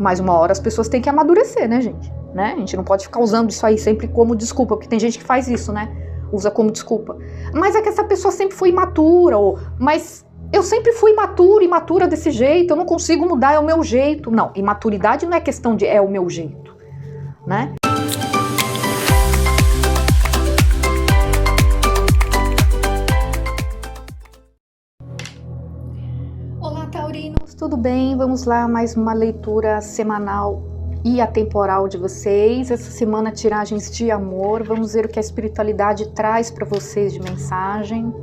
Mas uma hora as pessoas têm que amadurecer, né, gente? Né? A gente não pode ficar usando isso aí sempre como desculpa, porque tem gente que faz isso, né? Usa como desculpa. Mas é que essa pessoa sempre foi imatura, mas eu sempre fui imatura desse jeito, eu não consigo mudar, é o meu jeito. Não, imaturidade não é questão de é o meu jeito, né? Olá, taurinos, tudo bem? Vamos lá, mais uma leitura semanal e atemporal de vocês. Essa semana, tiragens de amor. Vamos ver o que a espiritualidade traz para vocês de mensagem.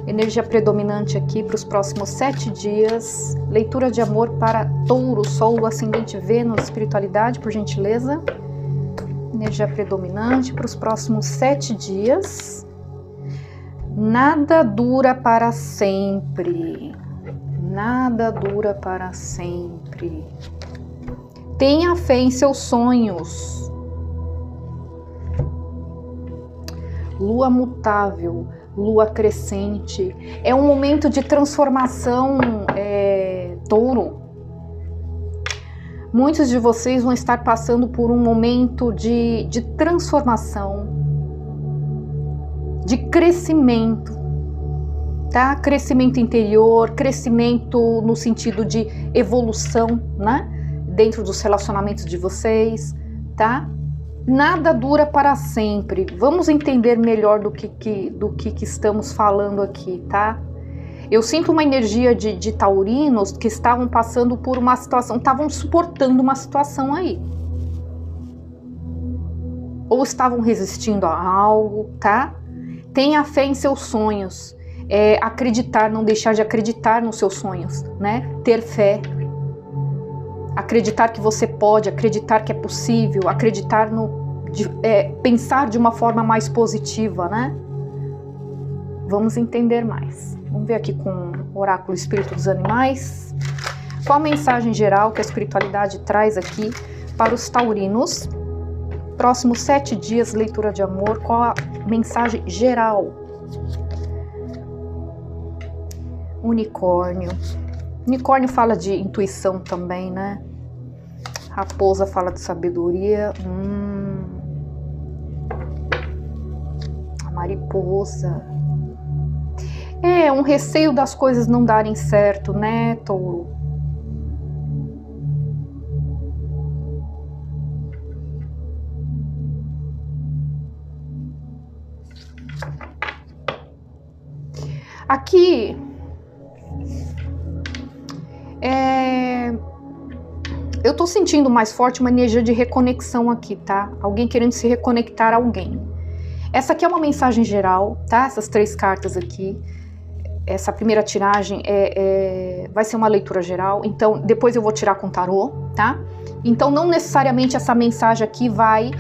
Energia predominante aqui para os próximos 7 dias. Leitura de amor para Touro, Sol, Ascendente, Vênus, espiritualidade, por gentileza. Energia predominante para os próximos 7 dias. Nada dura para sempre. Nada dura para sempre. Tenha fé em seus sonhos. Lua mutável, lua crescente. É um momento de transformação, Touro. Muitos de vocês vão estar passando por um momento de transformação, de crescimento, tá? Crescimento interior, crescimento no sentido de evolução, né? Dentro dos relacionamentos de vocês, tá? Nada dura para sempre. Vamos entender melhor do que estamos falando aqui, tá? Eu sinto uma energia de taurinos que estavam passando por uma situação, estavam suportando uma situação aí. Ou estavam resistindo a algo, tá? Tenha fé em seus sonhos. Acreditar, não deixar de acreditar nos seus sonhos, né? Ter fé. Acreditar que você pode, acreditar que é possível, acreditar pensar de uma forma mais positiva, né? Vamos entender mais. Vamos ver aqui com o Oráculo Espírito dos Animais. Qual a mensagem geral que a espiritualidade traz aqui para os taurinos? Próximos 7 dias, leitura de amor. Qual a mensagem geral? Unicórnio. Unicórnio fala de intuição também, né? Raposa fala de sabedoria. A mariposa. Um receio das coisas não darem certo, né, Touro? Aqui eu tô sentindo mais forte uma energia de reconexão aqui, tá? Alguém querendo se reconectar a alguém. Essa aqui é uma mensagem geral, tá? Essas 3 cartas aqui. Essa primeira tiragem vai ser uma leitura geral. Então, depois eu vou tirar com tarô, tá? Então, não necessariamente essa mensagem aqui vai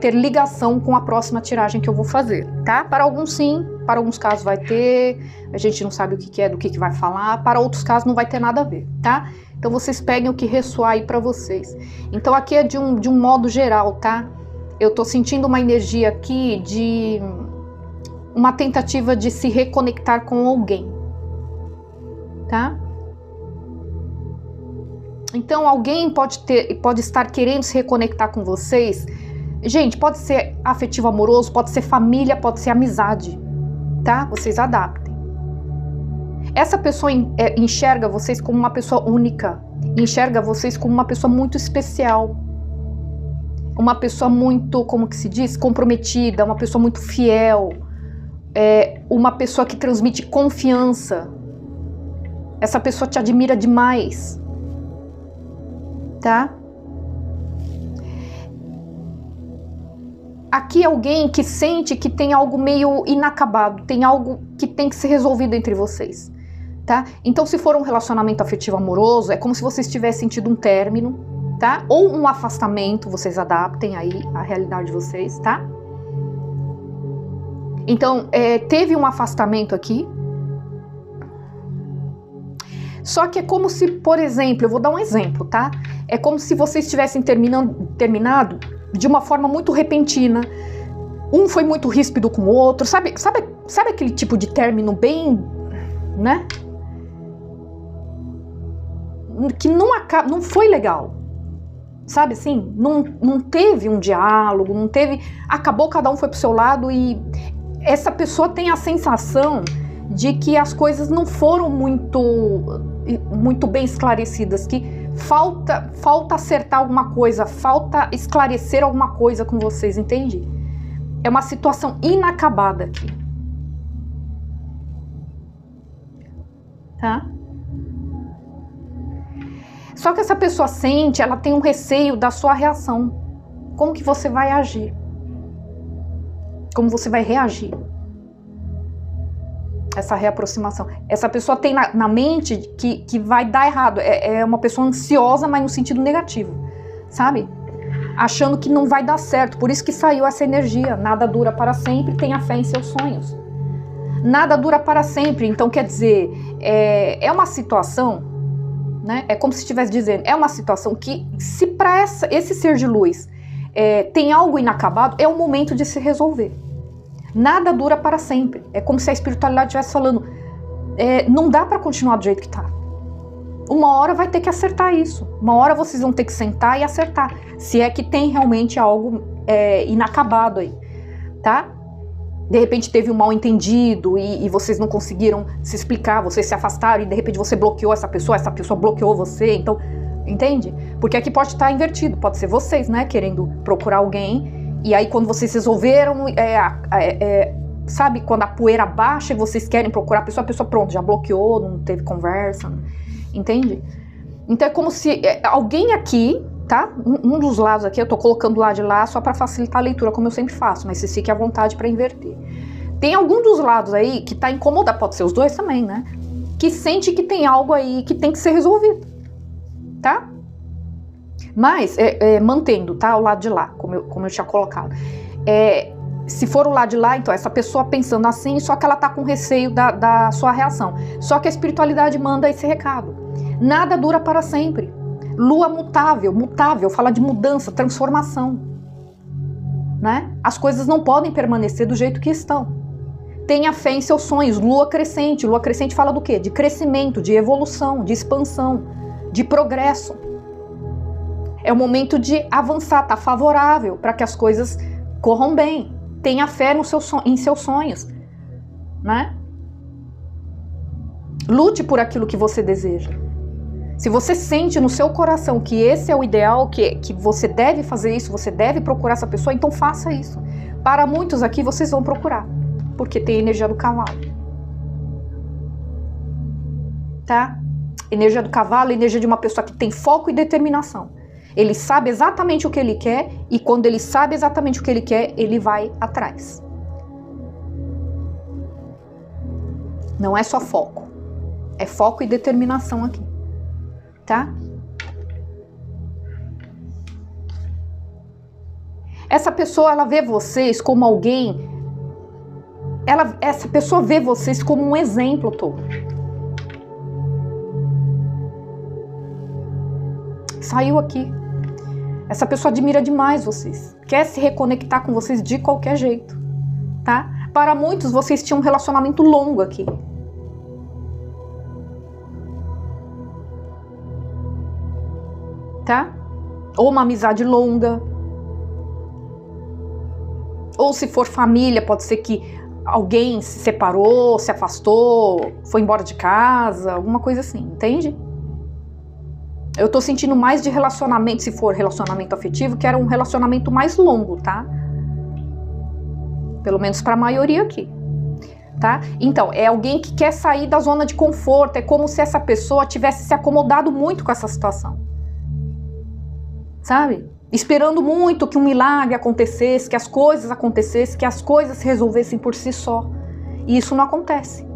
ter ligação com a próxima tiragem que eu vou fazer, tá? Para alguns sim, para alguns casos vai ter, a gente não sabe o que é, do que vai falar, para outros casos não vai ter nada a ver, tá? Então vocês peguem o que ressoar aí para vocês. Então aqui é de um modo geral, tá? Eu tô sentindo uma energia aqui de uma tentativa de se reconectar com alguém, tá? Então alguém pode estar querendo se reconectar com vocês. Gente, pode ser afetivo amoroso, pode ser família, pode ser amizade, tá? Vocês adaptem. Essa pessoa enxerga vocês como uma pessoa única, enxerga vocês como uma pessoa muito especial, uma pessoa muito, como que se diz, comprometida, uma pessoa muito fiel, uma pessoa que transmite confiança. Essa pessoa te admira demais, tá? Aqui é alguém que sente que tem algo meio inacabado, tem algo que tem que ser resolvido entre vocês, tá? Então, se for um relacionamento afetivo amoroso, é como se vocês tivessem tido um término, tá? Ou um afastamento, vocês adaptem aí a realidade de vocês, tá? Então, teve um afastamento aqui. Só que é como se, por exemplo, eu vou dar um exemplo, tá? É como se vocês tivessem terminado de uma forma muito repentina. Um foi muito ríspido com o outro, sabe aquele tipo de término bem, né? que não foi legal. Sabe assim? Não teve um diálogo, não teve... Acabou, cada um foi pro seu lado e essa pessoa tem a sensação de que as coisas não foram muito bem esclarecidas, que falta acertar alguma coisa, falta esclarecer alguma coisa com vocês, entende? É uma situação inacabada aqui. Tá? Só que essa pessoa sente, ela tem um receio da sua reação. Como que você vai agir? Como você vai reagir? Essa reaproximação. Essa pessoa tem na mente que vai dar errado. É uma pessoa ansiosa, mas no sentido negativo. Sabe? Achando que não vai dar certo. Por isso que saiu essa energia. Nada dura para sempre, tenha fé em seus sonhos. Nada dura para sempre. Então, quer dizer, é uma situação... Né? É como se estivesse dizendo, é uma situação que, se para esse ser de luz tem algo inacabado, é o momento de se resolver. Nada dura para sempre. É como se a espiritualidade estivesse falando, não dá para continuar do jeito que está. Uma hora vai ter que acertar isso. Uma hora vocês vão ter que sentar e acertar. Se é que tem realmente algo inacabado aí, tá? De repente teve um mal entendido e vocês não conseguiram se explicar, vocês se afastaram e de repente você bloqueou essa pessoa bloqueou você, então, entende? Porque aqui pode estar invertido, pode ser vocês, né, querendo procurar alguém, e aí quando vocês resolveram, sabe, quando a poeira baixa e vocês querem procurar a pessoa pronto, já bloqueou, não teve conversa, entende? Então é como se alguém aqui... Tá? Um dos lados aqui, eu tô colocando lá de lá só para facilitar a leitura, como eu sempre faço, mas vocês fiquem à vontade para inverter. Tem algum dos lados aí que tá incomodado, pode ser os dois também, né? Que sente que tem algo aí que tem que ser resolvido, tá? Mas, mantendo, tá? O lado de lá, como eu tinha colocado. Se for o lado de lá, então, essa pessoa pensando assim, só que ela tá com receio da sua reação. Só que a espiritualidade manda esse recado. Nada dura para sempre. Lua mutável, fala de mudança, transformação, né? As coisas não podem permanecer do jeito que estão. Tenha fé em seus sonhos. Lua crescente fala do quê? De crescimento, de evolução, de expansão, de progresso. É o momento de avançar, tá favorável para que as coisas corram bem. Tenha fé em seus sonhos, né? Lute por aquilo que você deseja. Se você sente no seu coração que esse é o ideal, que você deve fazer isso, você deve procurar essa pessoa, então faça isso. Para muitos aqui, vocês vão procurar, porque tem a energia do cavalo. Tá? Energia do cavalo, energia de uma pessoa que tem foco e determinação. Ele sabe exatamente o que ele quer, e quando ele sabe exatamente o que ele quer, ele vai atrás. Não é só foco. É foco e determinação aqui. Tá? Essa pessoa, ela vê vocês como alguém, essa pessoa vê vocês como um exemplo todo. Saiu aqui. Essa pessoa admira demais vocês, quer se reconectar com vocês de qualquer jeito, tá? Para muitos, vocês tinham um relacionamento longo aqui. Tá? Ou uma amizade longa. Ou se for família, pode ser que alguém se separou, se afastou, foi embora de casa, alguma coisa assim, entende? Eu tô sentindo mais de relacionamento, se for relacionamento afetivo, que era um relacionamento mais longo, tá? Pelo menos pra maioria aqui, tá? Então, é alguém que quer sair da zona de conforto, é como se essa pessoa tivesse se acomodado muito com essa situação. Sabe? Esperando muito que um milagre acontecesse, que as coisas acontecessem, que as coisas se resolvessem por si só. E isso não acontece.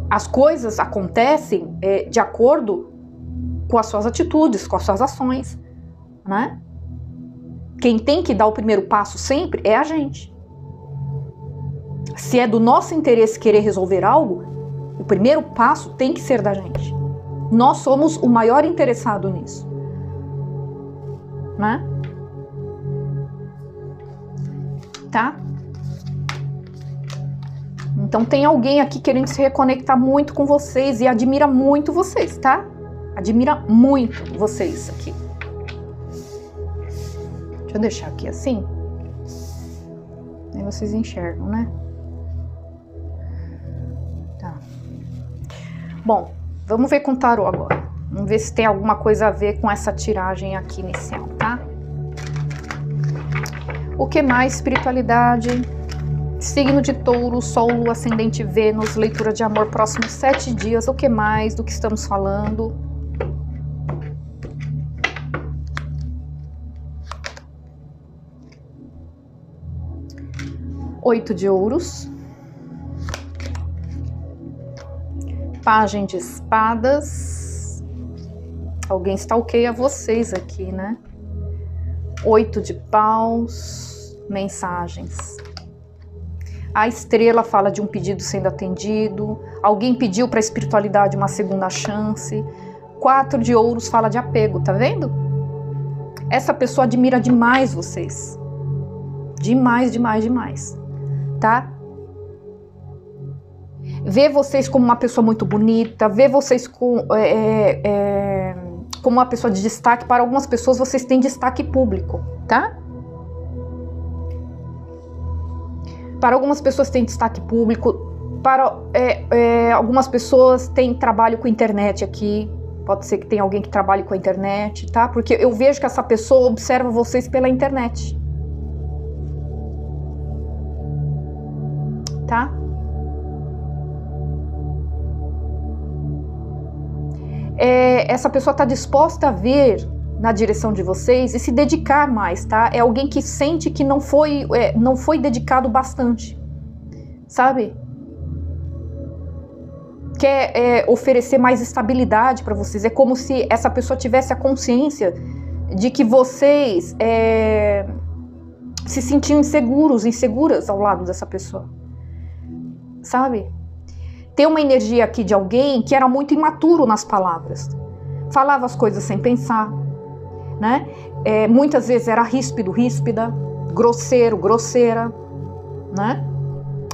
As coisas acontecem de acordo com as suas atitudes, com as suas ações, né? Quem tem que dar o primeiro passo sempre é a gente. Se é do nosso interesse querer resolver algo, o primeiro passo tem que ser da gente. Nós somos o maior interessado nisso. Né? Tá? Então tem alguém aqui querendo se reconectar muito com vocês e admira muito vocês, tá? Admira muito vocês aqui. Deixa eu deixar aqui assim. Aí vocês enxergam, né? Tá. Bom, vamos ver com o tarô agora. Vamos ver se tem alguma coisa a ver com essa tiragem aqui inicial, tá? O que mais? Espiritualidade. Signo de Touro, Sol, Lua, Ascendente, Vênus, leitura de amor, próximos 7 dias. O que mais? Do que estamos falando? Oito de ouros. Pagem de espadas. Alguém stalkeia vocês aqui, né? 8 de paus. Mensagens. A estrela fala de um pedido sendo atendido. Alguém pediu para a espiritualidade uma segunda chance. 4 de ouros fala de apego, tá vendo? Essa pessoa admira demais vocês. Demais, demais, demais. Tá? Vê vocês como uma pessoa muito bonita. Vê vocês como uma pessoa de destaque. Para algumas pessoas vocês têm destaque público, tá? Para algumas pessoas tem destaque público, para algumas pessoas têm trabalho com internet aqui, pode ser que tenha alguém que trabalhe com a internet, tá? Porque eu vejo que essa pessoa observa vocês pela internet, tá? Essa pessoa está disposta a ver na direção de vocês e se dedicar mais, tá? É alguém que sente que não foi dedicado bastante, sabe? Quer oferecer mais estabilidade para vocês. É como se essa pessoa tivesse a consciência de que vocês se sentiam inseguras ao lado dessa pessoa, sabe? Tem uma energia aqui de alguém que era muito imaturo nas palavras, falava as coisas sem pensar, né? Muitas vezes era ríspido, ríspida, grosseiro, grosseira, né?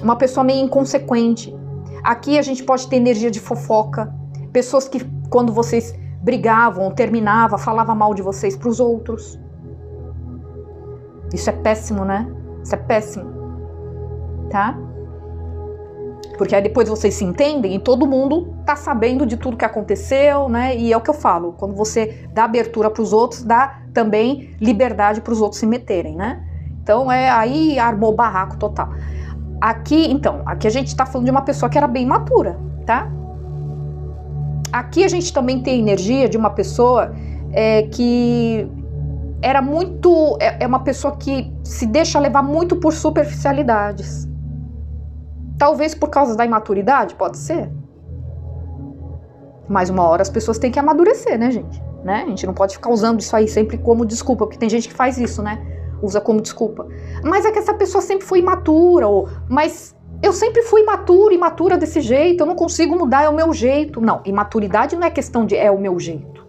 Uma pessoa meio inconsequente. Aqui a gente pode ter energia de fofoca, pessoas que quando vocês brigavam ou terminavam, falavam mal de vocês para os outros. Isso é péssimo, né? Isso é péssimo, tá? Porque aí depois vocês se entendem e todo mundo tá sabendo de tudo que aconteceu, né? E é o que eu falo, quando você dá abertura para os outros, dá também liberdade para os outros se meterem, né? Então aí armou barraco total. Aqui a gente tá falando de uma pessoa que era bem matura, tá? Aqui a gente também tem energia de uma pessoa que era muito... É uma pessoa que se deixa levar muito por superficialidades. Talvez por causa da imaturidade, pode ser. Mas uma hora as pessoas têm que amadurecer, né, gente? Né? A gente não pode ficar usando isso aí sempre como desculpa, porque tem gente que faz isso, né? Usa como desculpa. Mas é que essa pessoa sempre foi imatura, mas eu sempre fui imatura desse jeito, eu não consigo mudar, é o meu jeito. Não, imaturidade não é questão de é o meu jeito,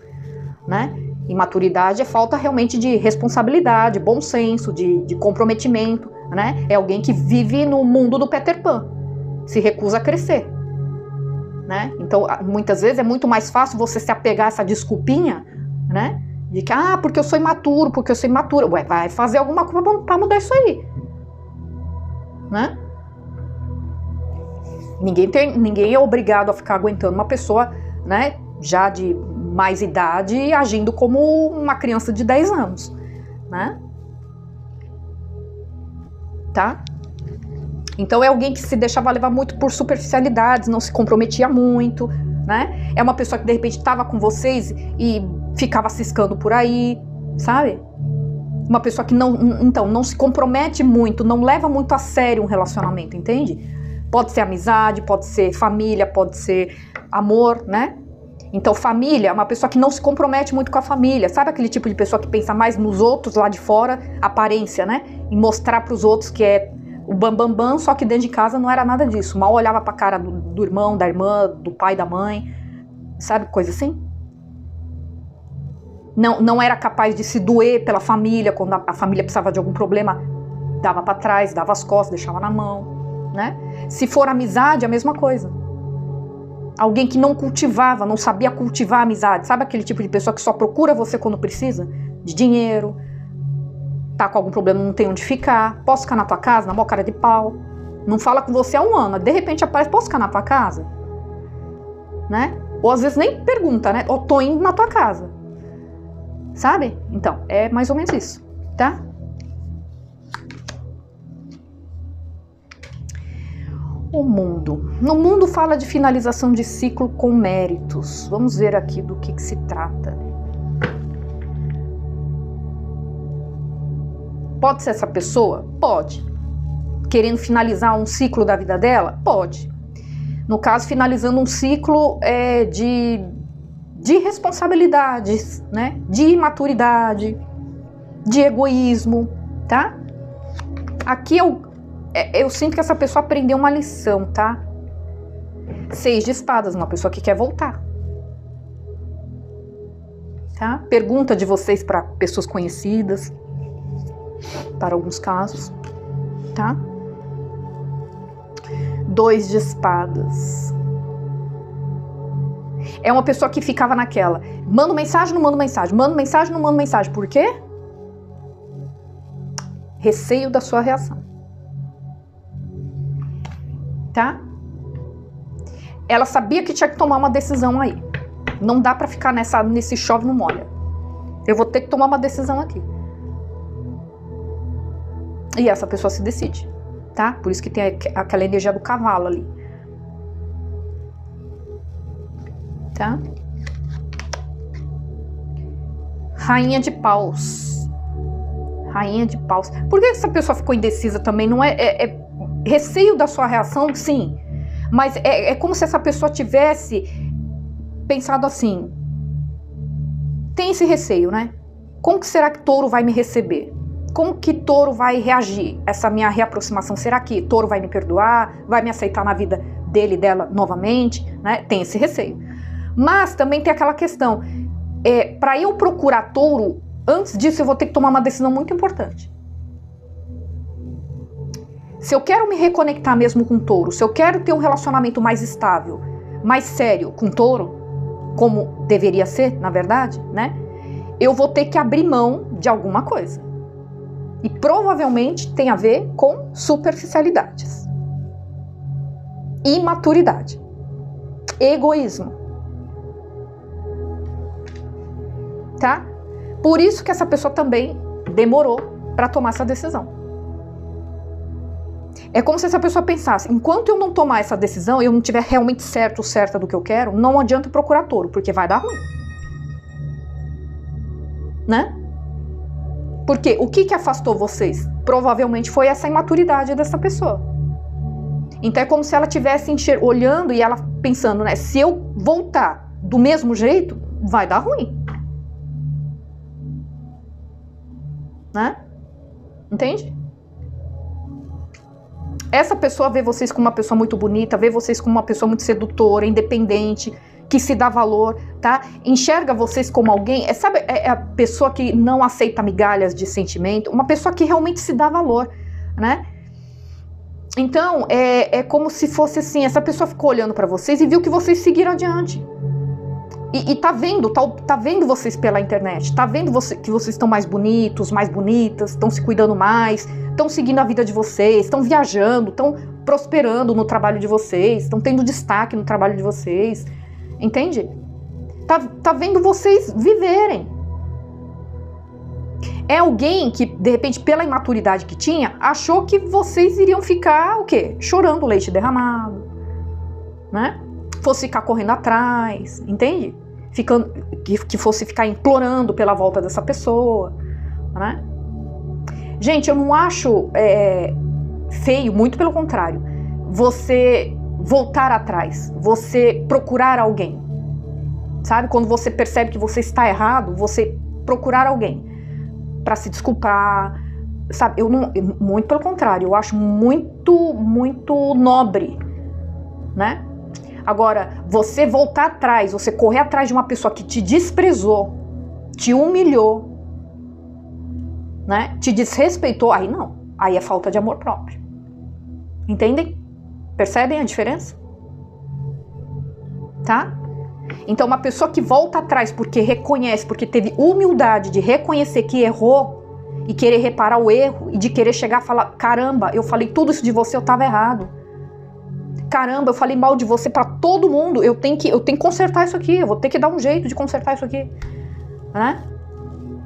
né? Imaturidade é falta realmente de responsabilidade, bom senso, de comprometimento, né? É alguém que vive no mundo do Peter Pan, se recusa a crescer, né? Então, muitas vezes é muito mais fácil você se apegar a essa desculpinha, né? De que, porque eu sou imaturo, porque eu sou imatura. Ué, vai fazer alguma coisa pra mudar isso aí, né? Ninguém é obrigado a ficar aguentando uma pessoa, né, já de mais idade, agindo como uma criança de 10 anos, né? Tá? Então é alguém que se deixava levar muito por superficialidades, não se comprometia muito, né? É uma pessoa que de repente estava com vocês e ficava ciscando por aí, sabe? Uma pessoa que não se compromete muito, não leva muito a sério um relacionamento, entende? Pode ser amizade, pode ser família, pode ser amor, né? Então família é uma pessoa que não se compromete muito com a família, sabe aquele tipo de pessoa que pensa mais nos outros lá de fora, aparência, né? Em mostrar para os outros que é o bambambam, só que dentro de casa não era nada disso, mal olhava para a cara do irmão, da irmã, do pai, da mãe, sabe, coisa assim? Não era capaz de se doer pela família, quando a família precisava de algum problema, dava para trás, dava as costas, deixava na mão, né? Se for amizade, a mesma coisa. Alguém que não cultivava, não sabia cultivar a amizade. Sabe aquele tipo de pessoa que só procura você quando precisa? De dinheiro, tá com algum problema, não tem onde ficar. Posso ficar na tua casa, na maior cara de pau? Não fala com você há um ano, de repente aparece, posso ficar na tua casa? Né? Ou às vezes nem pergunta, né? Ou tô indo na tua casa. Sabe? Então, é mais ou menos isso, tá? O mundo. No mundo fala de finalização de ciclo com méritos. Vamos ver aqui do que se trata. Pode ser essa pessoa? Pode. Querendo finalizar um ciclo da vida dela? Pode. No caso, finalizando um ciclo de responsabilidades, né? De imaturidade, de egoísmo, tá? Aqui eu sinto que essa pessoa aprendeu uma lição, tá? 6 de espadas, uma pessoa que quer voltar. Tá? Pergunta de vocês para pessoas conhecidas, para alguns casos, tá? 2 de espadas. É uma pessoa que ficava naquela, mando mensagem, não mando mensagem, mando mensagem, não mando mensagem. Por quê? Receio da sua reação. Tá? Ela sabia que tinha que tomar uma decisão aí. Não dá pra ficar nesse chove não molha. Eu vou ter que tomar uma decisão aqui. E essa pessoa se decide, tá? Por isso que tem aquela energia do cavalo ali. Tá? Rainha de paus. Rainha de paus. Por que essa pessoa ficou indecisa também? Não é receio da sua reação, sim. Mas é como se essa pessoa tivesse pensado assim. Tem esse receio, né? Como que será que Touro vai me receber? Como que Touro vai reagir a essa minha reaproximação? Será que Touro vai me perdoar? Vai me aceitar na vida dele e dela novamente? Né? Tem esse receio. Mas também tem aquela questão. Para eu procurar Touro, antes disso eu vou ter que tomar uma decisão muito importante. Se eu quero me reconectar mesmo com Touro, se eu quero ter um relacionamento mais estável, mais sério com Touro, como deveria ser, na verdade, né? Eu vou ter que abrir mão de alguma coisa. E provavelmente tem a ver com superficialidades, imaturidade, egoísmo. Tá? Por isso que essa pessoa também demorou para tomar essa decisão. É como se essa pessoa pensasse, enquanto eu não tomar essa decisão, eu não tiver realmente certo ou certa do que eu quero, não adianta procurar Touro, porque vai dar ruim. Né? Porque o que afastou vocês? Provavelmente foi essa imaturidade dessa pessoa. Então é como se ela estivesse olhando e ela pensando, né? Se eu voltar do mesmo jeito, vai dar ruim. Né? Entende? Essa pessoa vê vocês como uma pessoa muito bonita, vê vocês como uma pessoa muito sedutora, independente, que se dá valor, tá? Enxerga vocês como alguém, sabe, é a pessoa que não aceita migalhas de sentimento, uma pessoa que realmente se dá valor, né? Então, é como se fosse assim, essa pessoa ficou olhando pra vocês e viu que vocês seguiram adiante. E tá vendo vocês pela internet, tá vendo que vocês estão mais bonitos, mais bonitas, estão se cuidando mais, estão seguindo a vida de vocês, estão viajando, estão prosperando no trabalho de vocês, estão tendo destaque no trabalho de vocês, entende? Tá vendo vocês viverem. É alguém que, de repente, pela imaturidade que tinha, achou que vocês iriam ficar, o quê? Chorando leite derramado, né? Fosse ficar correndo atrás, entende? Que fosse ficar implorando pela volta dessa pessoa, né? Gente, eu não acho feio, muito pelo contrário, você voltar atrás, você procurar alguém, sabe? Quando você percebe que você está errado, você procurar alguém para se desculpar, sabe? Muito pelo contrário, eu acho muito, muito nobre, né? Agora, você voltar atrás, você correr atrás de uma pessoa que te desprezou, te humilhou, né? Te desrespeitou, aí não. Aí é falta de amor próprio. Entendem? Percebem a diferença? tá? Então uma pessoa que volta atrás porque reconhece, porque teve humildade de reconhecer que errou e querer reparar o erro e de querer chegar e falar, caramba, eu falei tudo isso de você, eu tava errado. Caramba, eu falei mal de você pra todo mundo, eu tenho que consertar isso aqui, eu vou ter que dar um jeito de consertar isso aqui, né?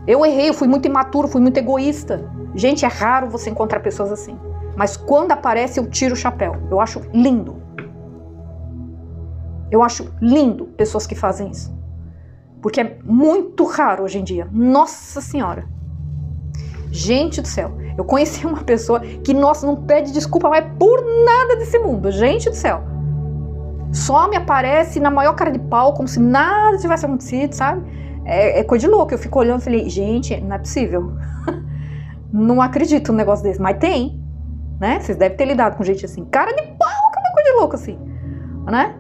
Eu errei, eu fui muito imaturo, fui muito egoísta. Gente, é raro você encontrar pessoas assim. Mas quando aparece, eu tiro o chapéu. Eu acho lindo. Eu acho lindo pessoas que fazem isso. Porque é muito raro hoje em dia. Nossa Senhora. Gente do céu. Eu conheci uma pessoa que, nossa, não pede desculpa mais por nada desse mundo. Gente do céu. Só me aparece na maior cara de pau, como se nada tivesse acontecido, sabe? É coisa de louco. Eu fico olhando e falei, gente, não é possível. Não acredito num negócio desse. Mas tem, né? Vocês devem ter lidado com gente assim. Cara de pau, que é uma coisa de louco assim, né?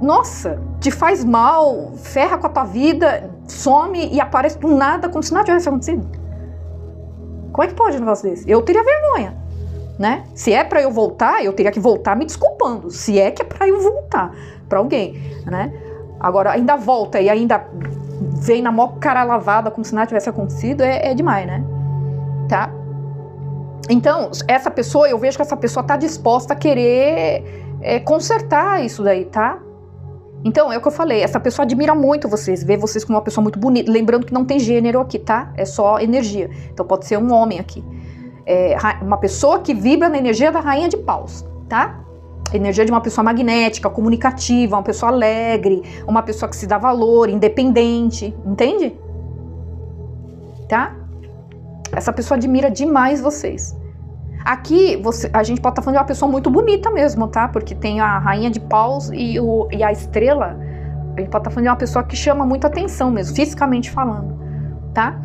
Nossa, te faz mal, ferra com a tua vida, some e aparece do nada, como se nada tivesse acontecido. Como é que pode um negócio desse? Eu teria vergonha, né? Se é pra eu voltar, eu teria que voltar me desculpando. Se é que é pra eu voltar pra alguém, né? Agora, ainda volta e ainda vem na maior cara lavada, como se nada tivesse acontecido, é demais, né? Tá? Então, essa pessoa, eu vejo que essa pessoa tá disposta a querer consertar isso daí, tá? Então, é o que eu falei, essa pessoa admira muito vocês, vê vocês como uma pessoa muito bonita, lembrando que não tem gênero aqui, tá? É só energia, então pode ser um homem aqui. Uma pessoa que vibra na energia da rainha de paus, tá? Energia de uma pessoa magnética, comunicativa, uma pessoa alegre, uma pessoa que se dá valor, independente, entende? Tá? Essa pessoa admira demais vocês. Aqui, a gente pode estar falando de uma pessoa muito bonita mesmo, tá? Porque tem a rainha de paus e a estrela. A gente pode estar falando de uma pessoa que chama muita atenção mesmo, fisicamente falando, tá?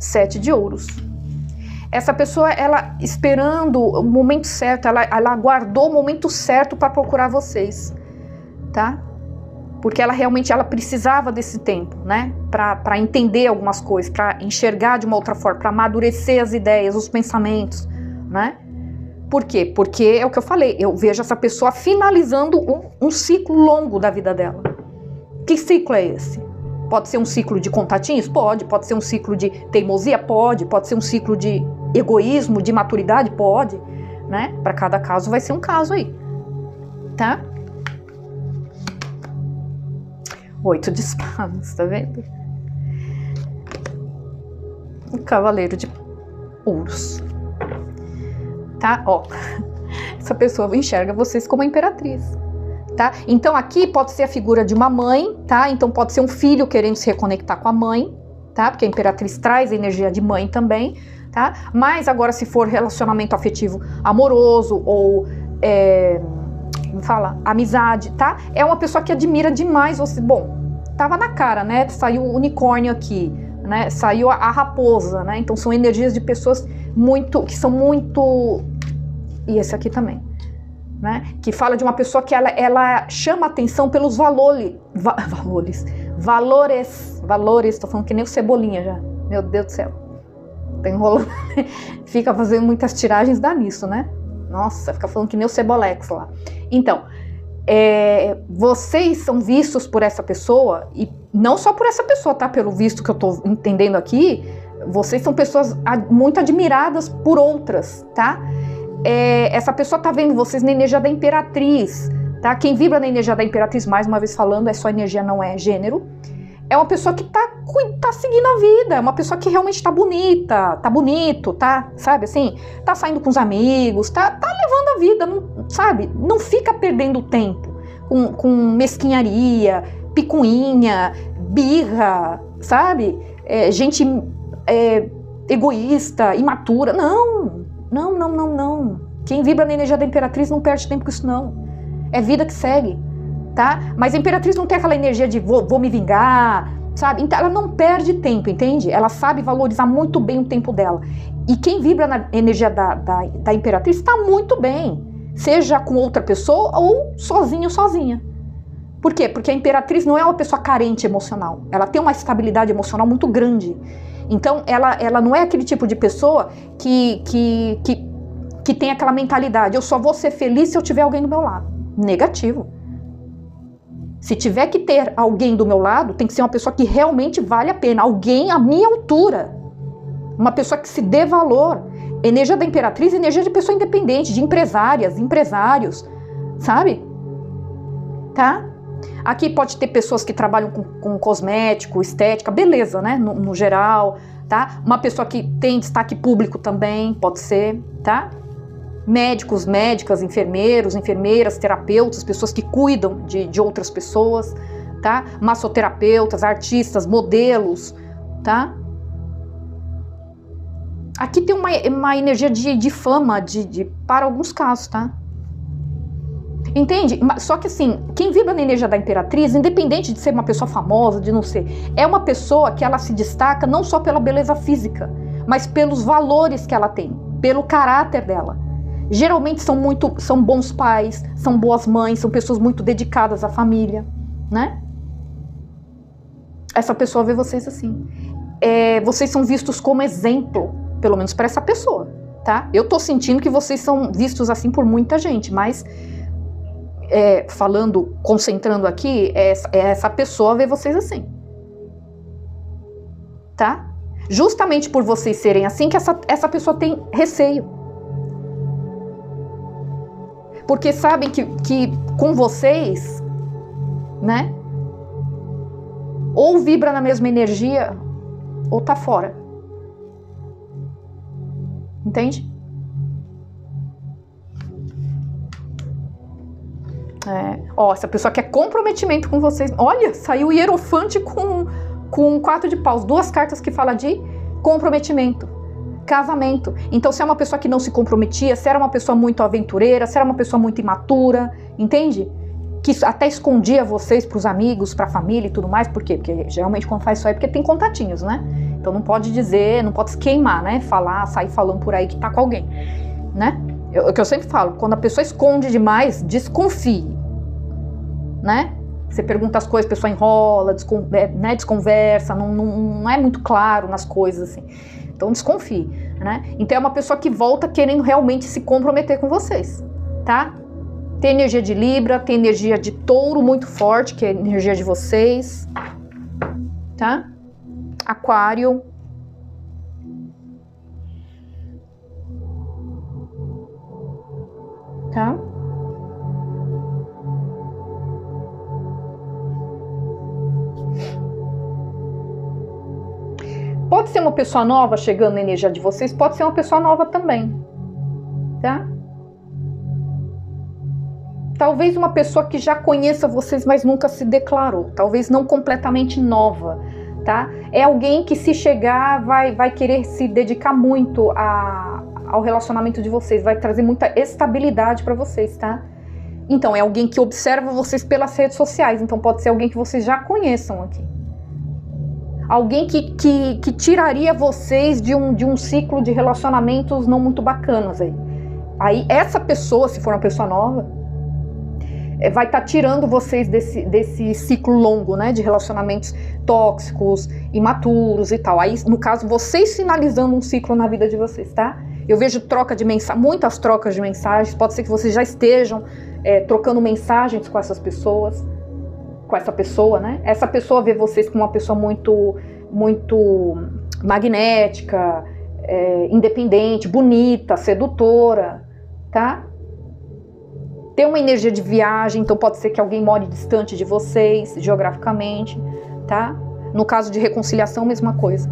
7 de ouros. Essa pessoa, ela esperando o momento certo, ela aguardou o momento certo para procurar vocês, tá? Porque ela realmente precisava desse tempo, né? Para entender algumas coisas, para enxergar de uma outra forma, para amadurecer as ideias, os pensamentos, né? Por quê? Porque é o que eu falei, eu vejo essa pessoa finalizando um ciclo longo da vida dela. Que ciclo é esse? Pode ser um ciclo de contatinhos? Pode ser um ciclo de teimosia? Pode ser um ciclo de egoísmo, de maturidade? Pode, né? Para cada caso vai ser um caso aí, tá? 8 de espadas, tá vendo? O cavaleiro de ouros, tá? Ó, essa pessoa enxerga vocês como a imperatriz, tá? Então aqui pode ser a figura de uma mãe, tá? Então pode ser um filho querendo se reconectar com a mãe, tá? Porque a imperatriz traz a energia de mãe também, tá? Mas agora se for relacionamento afetivo amoroso ou amizade, tá? É uma pessoa que admira demais você. Bom, tava na cara, né? Saiu o unicórnio aqui, né? Saiu a raposa, né? Então são energias de pessoas que são muito... E esse aqui também, né? Que fala de uma pessoa que ela chama atenção pelos valores, tô falando que nem o Cebolinha já, meu Deus do céu, tá enrolando, fica fazendo muitas tiragens, dá nisso, né? Nossa, fica falando que nem o Cebolex lá. Então, vocês são vistos por essa pessoa, e não só por essa pessoa, tá? Pelo visto que eu tô entendendo aqui, vocês são pessoas muito admiradas por outras, tá? Essa pessoa tá vendo vocês na energia da imperatriz, tá? Quem vibra na energia da imperatriz, mais uma vez falando, é só energia, não é gênero. É uma pessoa que tá seguindo a vida, é uma pessoa que realmente tá bonita, tá bonito, tá, sabe assim? Tá saindo com os amigos, tá levando a vida, não, sabe? Não fica perdendo tempo com mesquinharia, picuinha, birra, sabe? Gente egoísta, imatura, não. Quem vibra na energia da imperatriz não perde tempo com isso, não. É vida que segue, tá? Mas a imperatriz não tem aquela energia de vou me vingar, sabe? Então ela não perde tempo, entende? Ela sabe valorizar muito bem o tempo dela. E quem vibra na energia da imperatriz está muito bem, seja com outra pessoa ou sozinha. Por quê? Porque a imperatriz não é uma pessoa carente emocional. Ela tem uma estabilidade emocional muito grande. Então ela não é aquele tipo de pessoa que que tem aquela mentalidade, eu só vou ser feliz se eu tiver alguém do meu lado. Negativo. Se tiver que ter alguém do meu lado, tem que ser uma pessoa que realmente vale a pena. Alguém à minha altura. Uma pessoa que se dê valor. Energia da Imperatriz, energia de pessoa independente, de empresárias, empresários, sabe? Tá? Aqui pode ter pessoas que trabalham com cosmético, estética, beleza, né? No geral, tá? Uma pessoa que tem destaque público também, pode ser, tá? Médicos, médicas, enfermeiros, enfermeiras, terapeutas, pessoas que cuidam de outras pessoas, tá? Massoterapeutas, artistas, modelos, tá? Aqui tem uma energia de fama, para alguns casos, tá? Entende? Só que assim, quem vibra na energia da Imperatriz, independente de ser uma pessoa famosa, de não ser, é uma pessoa que ela se destaca não só pela beleza física, mas pelos valores que ela tem, pelo caráter dela. Geralmente são bons pais, são boas mães, são pessoas muito dedicadas à família, né? Essa pessoa vê vocês assim. Vocês são vistos como exemplo, pelo menos para essa pessoa, tá? Eu tô sentindo que vocês são vistos assim por muita gente, mas concentrando aqui, essa pessoa vê vocês assim, tá? Justamente por vocês serem assim que essa pessoa tem receio. Porque sabem que com vocês, né, ou vibra na mesma energia, ou tá fora. Entende? Essa pessoa quer comprometimento com vocês. Olha, saiu o Hierofante com 4 de paus. 2 cartas que falam de comprometimento. Casamento. Então, se é uma pessoa que não se comprometia, se era uma pessoa muito aventureira, se era uma pessoa muito imatura, entende? Que até escondia vocês pros amigos, pra família e tudo mais. Por quê? Porque geralmente quando faz isso aí é porque tem contatinhos, né? Então não pode dizer, não pode se queimar, né? Sair falando por aí que tá com alguém, né? O que eu sempre falo, quando a pessoa esconde demais, desconfie, né? Você pergunta as coisas, a pessoa enrola, desconversa, não é muito claro nas coisas, assim. Então desconfie, né? Então é uma pessoa que volta querendo realmente se comprometer com vocês, tá? Tem energia de Libra, tem energia de Touro muito forte, que é a energia de vocês, tá? Aquário. Tá? Pode ser uma pessoa nova chegando na energia de vocês, pode ser uma pessoa nova também, tá? Talvez uma pessoa que já conheça vocês, mas nunca se declarou, talvez não completamente nova, tá? É alguém que se chegar vai querer se dedicar muito ao relacionamento de vocês, vai trazer muita estabilidade para vocês, tá? Então é alguém que observa vocês pelas redes sociais, então pode ser alguém que vocês já conheçam aqui. Alguém que tiraria vocês de um ciclo de relacionamentos não muito bacanas aí. Aí essa pessoa, se for uma pessoa nova, vai estar tirando vocês desse ciclo longo, né, de relacionamentos tóxicos, imaturos e tal. Aí, no caso, vocês finalizando um ciclo na vida de vocês, tá? Eu vejo muitas trocas de mensagens, pode ser que vocês já estejam trocando mensagens com essas pessoas, com essa pessoa, né? Essa pessoa vê vocês como uma pessoa muito, muito magnética, independente, bonita, sedutora, tá? Tem uma energia de viagem, então pode ser que alguém more distante de vocês, geograficamente, tá? No caso de reconciliação, mesma coisa.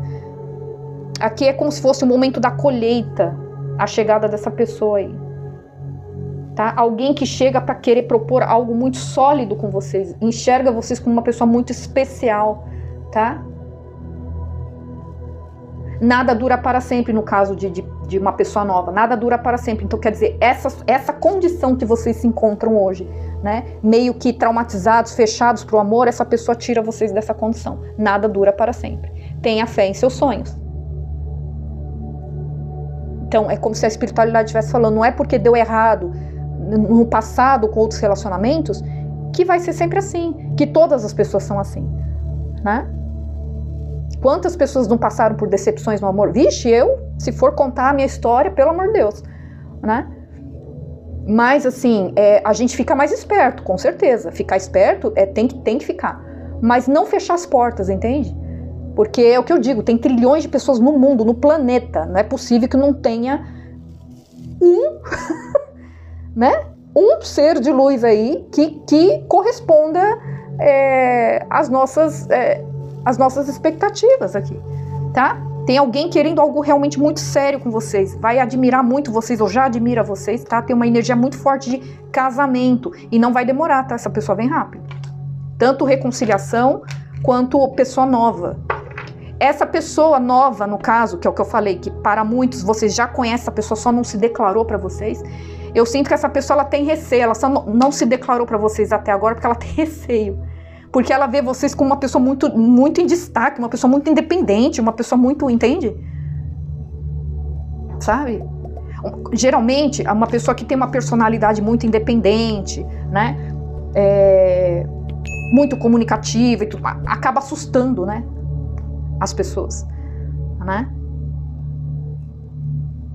Aqui é como se fosse o momento da colheita, a chegada dessa pessoa aí. Tá? Alguém que chega para querer propor algo muito sólido com vocês, enxerga vocês como uma pessoa muito especial, tá? Nada dura para sempre no caso de uma pessoa nova, nada dura para sempre. Então quer dizer, essa condição que vocês se encontram hoje, né? Meio que traumatizados, fechados para o amor, essa pessoa tira vocês dessa condição. Nada dura para sempre. Tenha fé em seus sonhos. Então é como se a espiritualidade estivesse falando, não é porque deu errado no passado com outros relacionamentos que vai ser sempre assim, que todas as pessoas são assim, né? Quantas pessoas não passaram por decepções no amor? Vixe, se for contar a minha história, pelo amor de Deus, né? Mas, assim, a gente fica mais esperto, com certeza. Ficar esperto tem que ficar. Mas não fechar as portas, entende? Porque é o que eu digo, tem trilhões de pessoas no mundo, no planeta. Não é possível que não tenha né? Um ser de luz aí que corresponda às nossas expectativas aqui, tá? Tem alguém querendo algo realmente muito sério com vocês, vai admirar muito vocês, ou já admira vocês, tá? Tem uma energia muito forte de casamento, e não vai demorar, tá? Essa pessoa vem rápido. Tanto reconciliação, quanto pessoa nova. Essa pessoa nova, no caso, que é o que eu falei, que para muitos vocês já conhecem, a pessoa só não se declarou para vocês, eu sinto que essa pessoa ela tem receio, ela só não se declarou para vocês até agora porque ela tem receio. Porque ela vê vocês como uma pessoa muito, muito em destaque, uma pessoa muito independente, uma pessoa muito, entende? Sabe? Geralmente, uma pessoa que tem uma personalidade muito independente, né? Muito comunicativa e tudo, acaba assustando, né? As pessoas, né?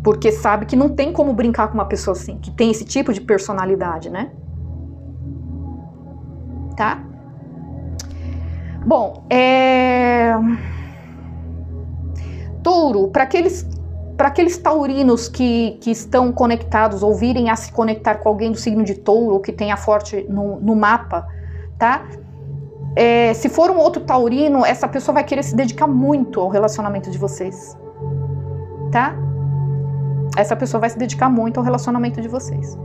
Porque sabe que não tem como brincar com uma pessoa assim, que tem esse tipo de personalidade, né? Tá? Bom, Touro, para aqueles taurinos que estão conectados ou virem a se conectar com alguém do signo de Touro, ou que tenha forte no mapa, tá? Se for um outro taurino, essa pessoa vai querer se dedicar muito ao relacionamento de vocês, tá? Essa pessoa vai se dedicar muito ao relacionamento de vocês.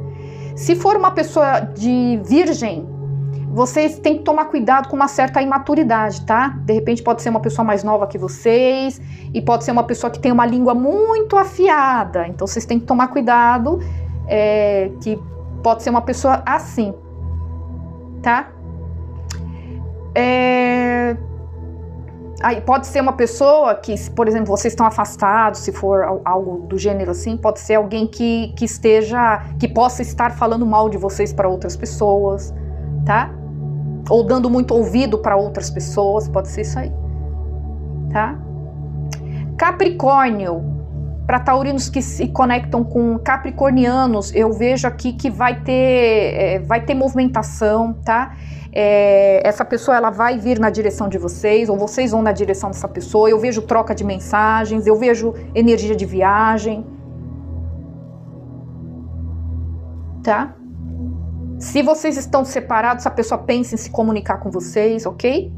Se for uma pessoa de Virgem, vocês têm que tomar cuidado com uma certa imaturidade, tá? De repente pode ser uma pessoa mais nova que vocês, e pode ser uma pessoa que tem uma língua muito afiada, então vocês têm que tomar cuidado, que pode ser uma pessoa assim, tá? Aí pode ser uma pessoa que, por exemplo, vocês estão afastados, se for algo do gênero assim, pode ser alguém que possa estar falando mal de vocês para outras pessoas, tá? Ou dando muito ouvido para outras pessoas, pode ser isso aí, tá? Capricórnio, para taurinos que se conectam com capricornianos, eu vejo aqui que vai ter movimentação, tá? Essa pessoa ela vai vir na direção de vocês, ou vocês vão na direção dessa pessoa. Eu vejo troca de mensagens, eu vejo energia de viagem, tá? Se vocês estão separados, essa pessoa pensa em se comunicar com vocês, ok?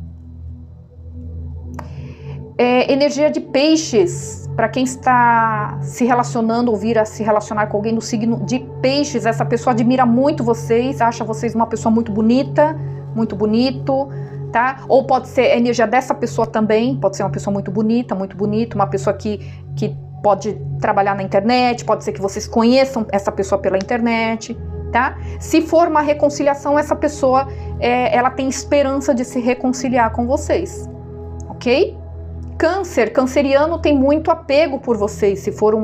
Energia de peixes, para quem está se relacionando ou vir a se relacionar com alguém no signo de peixes, essa pessoa admira muito vocês, acha vocês uma pessoa muito bonita, muito bonito, tá? Ou pode ser a energia dessa pessoa também, pode ser uma pessoa muito bonita, uma pessoa que pode trabalhar na internet, pode ser que vocês conheçam essa pessoa pela internet, tá? Se for uma reconciliação, essa pessoa, ela tem esperança de se reconciliar com vocês, ok? Câncer, canceriano tem muito apego por vocês, se for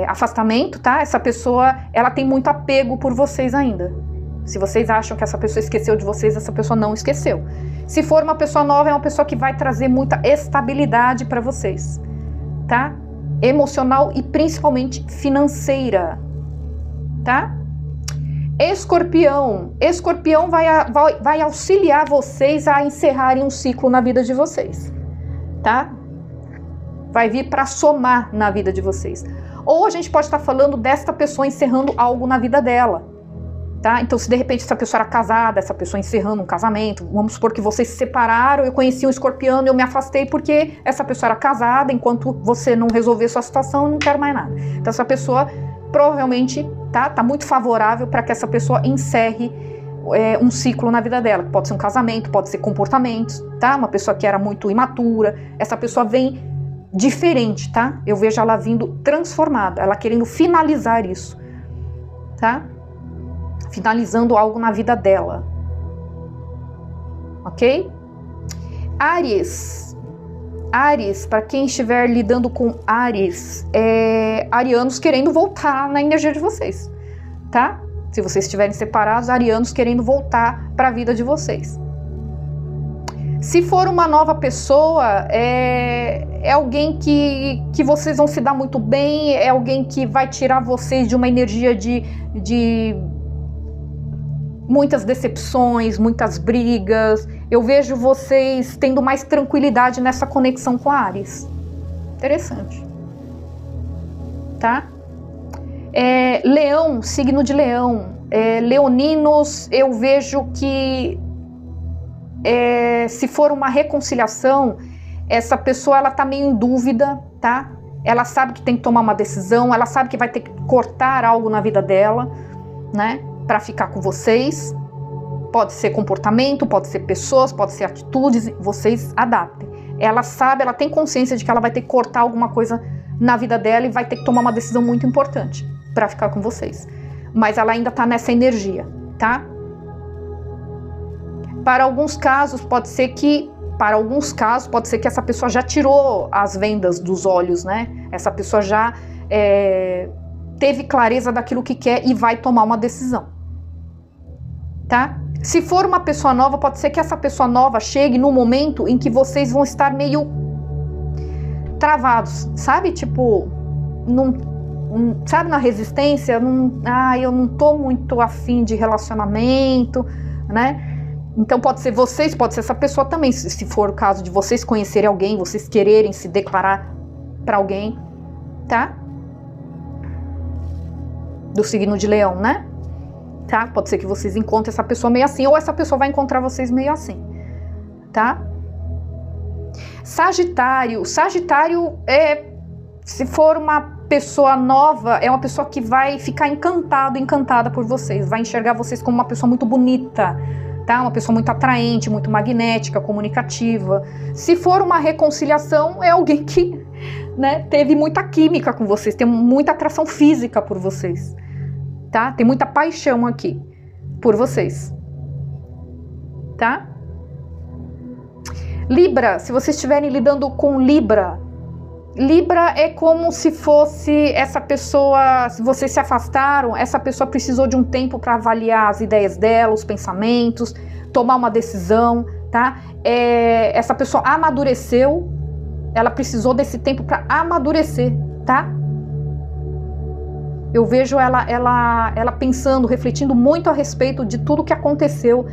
afastamento, tá? Essa pessoa, ela tem muito apego por vocês ainda. Se vocês acham que essa pessoa esqueceu de vocês, essa pessoa não esqueceu. Se for uma pessoa nova, é uma pessoa que vai trazer muita estabilidade para vocês, tá? Emocional e principalmente financeira, tá? Escorpião vai auxiliar vocês a encerrarem um ciclo na vida de vocês, tá? Vai vir para somar na vida de vocês. Ou a gente pode estar falando desta pessoa encerrando algo na vida dela, tá? Então, se de repente essa pessoa era casada, essa pessoa encerrando um casamento, vamos supor que vocês se separaram, eu conheci um escorpiano e eu me afastei porque essa pessoa era casada, enquanto você não resolver sua situação, eu não quero mais nada. Então, essa pessoa provavelmente tá muito favorável para que essa pessoa encerre um ciclo na vida dela. Pode ser um casamento, pode ser comportamentos, tá? Uma pessoa que era muito imatura, essa pessoa vem diferente, tá? Eu vejo ela vindo transformada, ela querendo finalizar isso, tá? Finalizando algo na vida dela, ok? Áries, para quem estiver lidando com Áries, arianos querendo voltar na energia de vocês, tá? Se vocês estiverem separados, arianos querendo voltar para a vida de vocês. Se for uma nova pessoa, é alguém que vocês vão se dar muito bem, é alguém que vai tirar vocês de uma energia de muitas decepções, muitas brigas. Eu vejo vocês tendo mais tranquilidade nessa conexão com Áries. Interessante. Tá? Leão, signo de Leão. Leoninos, eu vejo que se for uma reconciliação, essa pessoa ela tá meio em dúvida, tá? Ela sabe que tem que tomar uma decisão, ela sabe que vai ter que cortar algo na vida dela, né? Para ficar com vocês. Pode ser comportamento, pode ser pessoas, pode ser atitudes, vocês adaptem. Ela sabe, ela tem consciência de que ela vai ter que cortar alguma coisa na vida dela e vai ter que tomar uma decisão muito importante para ficar com vocês. Mas ela ainda tá nessa energia, tá? Para alguns casos pode ser que essa pessoa já tirou as vendas dos olhos, né? Essa pessoa já teve clareza daquilo que quer e vai tomar uma decisão, tá? Se for uma pessoa nova, pode ser que essa pessoa nova chegue no momento em que vocês vão estar meio travados, sabe? Tipo, sabe, na resistência, eu não tô muito afim de relacionamento, né? Então pode ser vocês, pode ser essa pessoa também, se for o caso de vocês conhecerem alguém, vocês quererem se declarar para alguém, tá? Do signo de Leão, né? Tá? Pode ser que vocês encontrem essa pessoa meio assim, ou essa pessoa vai encontrar vocês meio assim, tá? Sagitário, se for uma pessoa nova, é uma pessoa que vai ficar encantada por vocês, vai enxergar vocês como uma pessoa muito bonita, tá? Uma pessoa muito atraente, muito magnética, comunicativa. Se for uma reconciliação, é alguém que, né, teve muita química com vocês, tem muita atração física por vocês, tá? Tem muita paixão aqui por vocês, tá? Libra, se vocês estiverem lidando com Libra é como se fosse essa pessoa, se vocês se afastaram, essa pessoa precisou de um tempo para avaliar as ideias dela, os pensamentos, tomar uma decisão, tá? Essa pessoa amadureceu, ela precisou desse tempo para amadurecer, tá? Eu vejo ela pensando, refletindo muito a respeito de tudo que aconteceu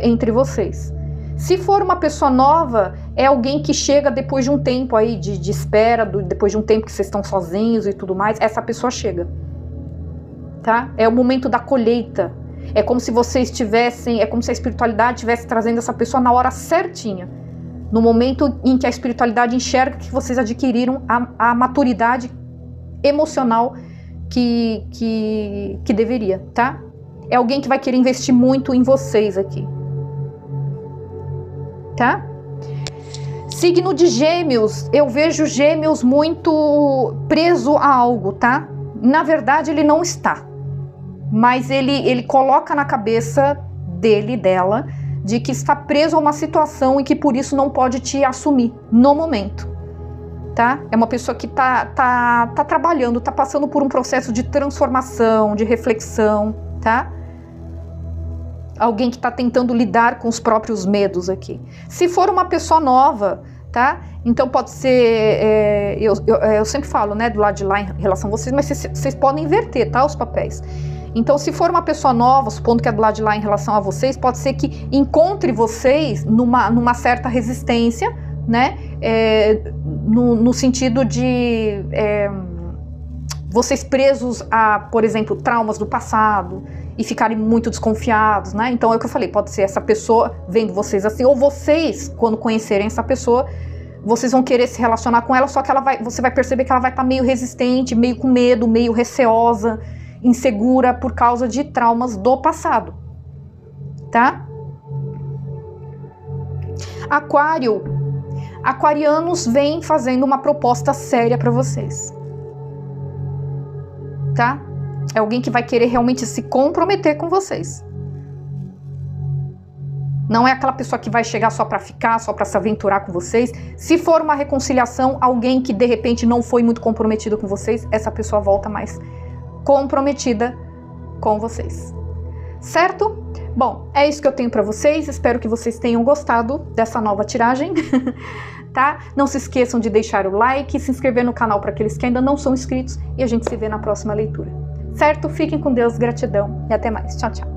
entre vocês. Se for uma pessoa nova, é alguém que chega depois de um tempo aí de espera, depois de um tempo que vocês estão sozinhos e tudo mais, essa pessoa chega, tá? É o momento da colheita. É como se vocês tivessem, é como se a espiritualidade estivesse trazendo essa pessoa na hora certinha, no momento em que a espiritualidade enxerga que vocês adquiriram a maturidade emocional que deveria, tá? É alguém que vai querer investir muito em vocês aqui, tá? Signo de Gêmeos, eu vejo Gêmeos muito preso a algo, tá? Na verdade ele não está, mas ele coloca na cabeça dela de que está preso a uma situação e que por isso não pode te assumir no momento, tá? É uma pessoa que tá trabalhando, tá passando por um processo de transformação, de reflexão, tá? Alguém que está tentando lidar com os próprios medos aqui. Se for uma pessoa nova, tá? Então pode ser, eu sempre falo, né, do lado de lá em relação a vocês, mas vocês podem inverter, tá, os papéis. Então se for uma pessoa nova, supondo que é do lado de lá em relação a vocês, pode ser que encontre vocês numa certa resistência, né, no sentido de vocês presos a, por exemplo, traumas do passado e ficarem muito desconfiados, né? Então é o que eu falei, pode ser essa pessoa vendo vocês assim, ou vocês, quando conhecerem essa pessoa, vocês vão querer se relacionar com ela, só que você vai perceber que ela vai estar meio resistente, meio com medo, meio receosa, insegura por causa de traumas do passado, tá? Aquário, aquarianos vêm fazendo uma proposta séria para vocês, tá? É alguém que vai querer realmente se comprometer com vocês. Não é aquela pessoa que vai chegar só para ficar, só para se aventurar com vocês. Se for uma reconciliação, alguém que de repente não foi muito comprometido com vocês, essa pessoa volta mais comprometida com vocês. Certo? Bom, é isso que eu tenho para vocês. Espero que vocês tenham gostado dessa nova tiragem. Tá? Não se esqueçam de deixar o like, se inscrever no canal para aqueles que ainda não são inscritos e a gente se vê na próxima leitura. Certo? Fiquem com Deus, gratidão e até mais. Tchau, tchau.